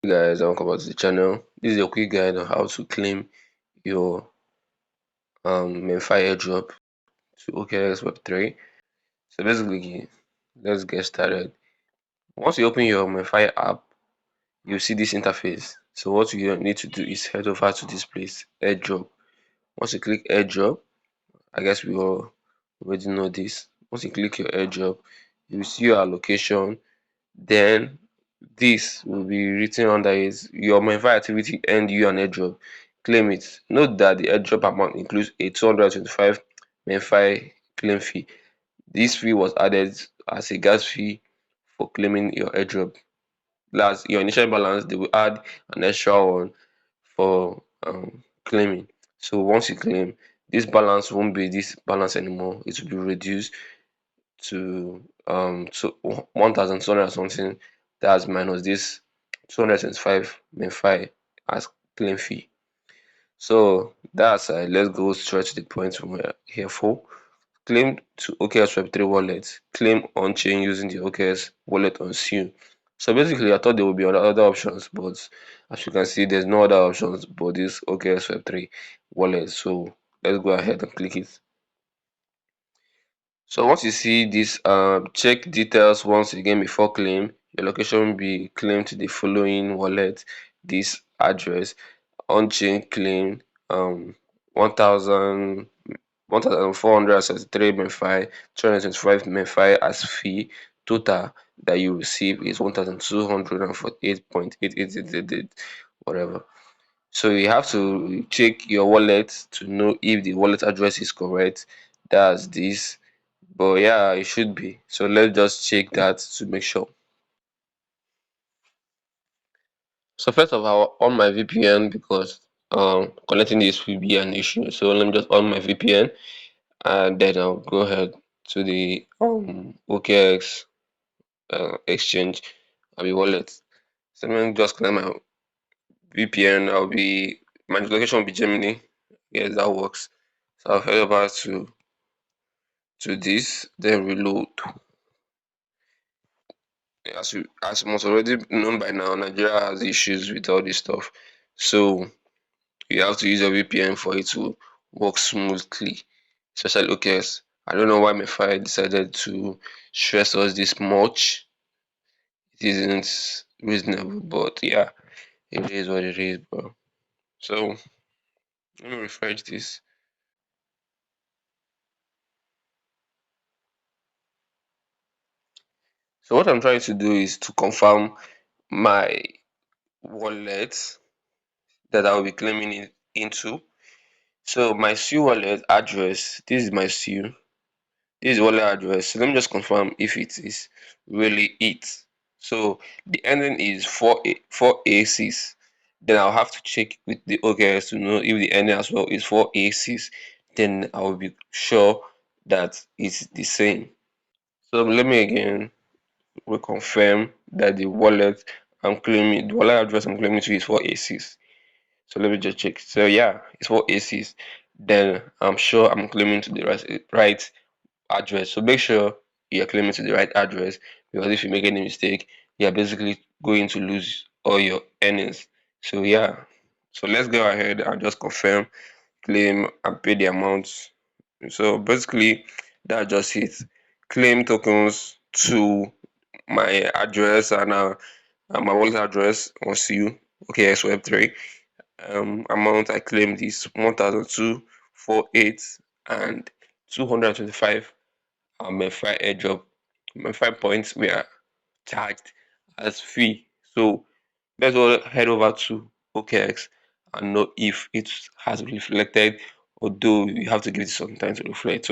Hey guys, welcome back to the channel. This is a quick guide on how to claim your Memefi airdrop to OKX Web3. So basically, let's get started. Once you open your Memefi app, you'll see this interface. So what you need to do is head over to this place, airdrop. Once you click airdrop, I guess we all already know this. Once you click your airdrop, you will see your allocation. Then this will be written under is your Memefi activity and you an airdrop. Claim it. Note that the airdrop amount includes a 225 Memefi claim fee. This fee was added as a gas fee for claiming your airdrop. Last, your initial balance, they will add an extra one for claiming. So once you claim, this balance won't be this balance anymore. It will be reduced to 1,200 something. That's minus this 225 Memefi as claim fee. So that's let's go straight to the point we're here for. Claim to OKX Web3 wallet. Claim on chain using the OKX wallet on SU. So basically, I thought there would be other options, but as you can see, there's no other options but this OKX Web3 wallet. So let's go ahead and click it. So once you see this, check details once again before claim. Your location will be claimed to the following wallet. This address on-chain claim 1000 1473 Memefi, 225 Memefi as fee. Total that you receive is 1248.8888 whatever. So you have to check your wallet to know if the wallet address is correct. That's this. But yeah, it should be. So let's just check that to make sure. So first of all, on my VPN because connecting this will be an issue. So let me just on my VPN and then I'll go ahead to the OKX exchange. I'll be wallet. So let me just connect my VPN. My location will be Germany. Yes, that works. So I'll head over to this, then reload. As must already known by now, Nigeria has issues with all this stuff. So you have to use your VPN for it to work smoothly. Especially OKS. I don't know why Mefi decided to stress us this much. It isn't reasonable, but yeah, it is what it is, bro. So let me refresh this. So what I'm trying to do is to confirm my wallet that I will be claiming it into. So my SU wallet address, this is my SU. This is wallet address. So let me just confirm if it is really it. So the ending is 4A6. Then I'll have to check with the OKS to know if the ending as well is 4A6. Then I will be sure that it's the same. So let me again reconfirm that the wallet address I'm claiming to is 4A6. So let me just check. So yeah, it's 4A6. Then I'm sure I'm claiming to the right address. So make sure you're claiming to the right address because if you make any mistake, you're basically going to lose all your earnings. So yeah. So let's go ahead and just confirm, claim and pay the amount. So basically that's just it. Claim tokens to my address and my wallet address on CU. Okay, so Web3. Amount I claimed is 1,248 and 225 Memefi airdrop. Memefi points were charged as fee. So let's all head over to OKX and know if it has reflected, although you have to give it some time to reflect.